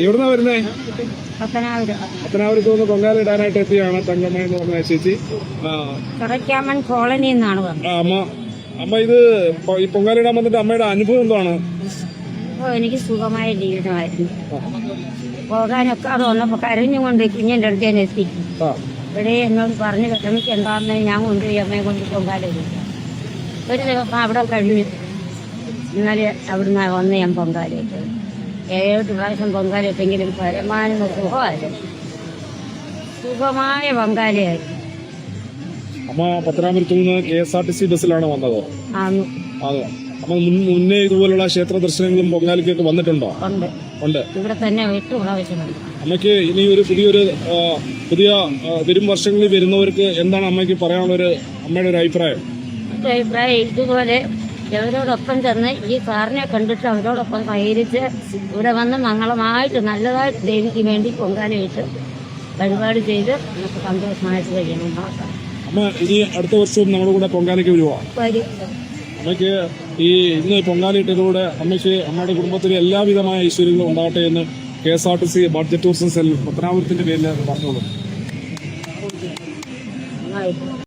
എവിടുന്നാ വരുന്നേ? പത്തനാപുരത്ത് നിന്ന് പൊങ്കാല ഇടാനായിട്ട് എത്തിയാണ് തങ്കമ്മ എന്ന് പറഞ്ഞ ചേച്ചി. കടയ്ക്കാമൻ കോളനി എന്നാണ് അമ്മ ഇത് ഈ പൊങ്കാല ഇടാൻ വന്നിട്ട് അമ്മയുടെ അനുഭവം എന്താണ്? എനിക്ക് സുഖമായ ജീവിതമായിരുന്നു. പോകാനൊക്കെ അത് വന്നപ്പോ കരഞ്ഞുകൊണ്ട് കുഞ്ഞിന്റെ അടുത്ത് ഞാൻ എത്തി. ഇവിടെ എന്നോട് പറഞ്ഞു വിഷമിക്ക് എന്താണെന്ന് ഞാൻ കൊണ്ടുപോയി അമ്മയെ കൊണ്ട് പൊങ്കാല ഇടും. ഒരു ദിവസം അവിടെ കഴിഞ്ഞു. ഇന്നലെ അവിടുന്ന് വന്ന് ഞാൻ പൊങ്കാല ഇട്ടു. 7 പ്രാവശ്യം പൊങ്കാല ഇട്ടെങ്കിലും പരമാനന്ദ സുഖമായിരുന്നു. സുഖമായ പൊങ്കാലയായിരുന്നു. അമ്മ പത്തനാപുരത്ത് നിന്ന് KSRTC ബസ്സിലാണ് വന്നത്. അതെ. അപ്പൊ മുന്നേ ഇതുപോലുള്ള ക്ഷേത്ര ദർശനങ്ങളും പൊങ്കാലയ്ക്കൊക്കെ വന്നിട്ടുണ്ടോ? ഉണ്ട്. ഇവിടെ തന്നെ 8 പ്രാവശ്യമുണ്ട്. അമ്മയ്ക്ക് ഇനി ഒരു പുതിയ വരും വർഷങ്ങളിൽ വരുന്നവർക്ക് എന്താണ് അമ്മയ്ക്ക് പറയാനുള്ള അമ്മയുടെ ഒരു അഭിപ്രായം? ഇതുപോലെ അവരോടൊപ്പം ചെന്ന് ഈ സാറിനെ കണ്ടിട്ട് അവരോടൊപ്പം സഹകരിച്ച് ഇവിടെ വന്ന് മംഗളമായിട്ട് നല്ലതായിട്ട് ദേവിക്ക് വേണ്ടി പൊങ്കാലയിട്ട് വഴിപാട് ചെയ്ത് നമുക്ക് സന്തോഷമായിട്ട് കഴിയണം. അമ്മ ഇനി അടുത്ത വർഷവും നമ്മുടെ കൂടെ പൊങ്കാലയ്ക്ക് വരുമോ? അമ്മയ്ക്ക് ഈ ഇന്ന് പൊങ്കാലയിട്ടതിലൂടെ അമ്മയുടെ കുടുംബത്തിന് എല്ലാവിധമായ ഐശ്വര്യങ്ങളും ഉണ്ടാകട്ടെ എന്ന് KSRTC ബഡ്ജറ്റ് ടൂറിസം സെൽ പത്തനാപുരത്തിന്റെ പേരിൽ പറഞ്ഞോളൂ.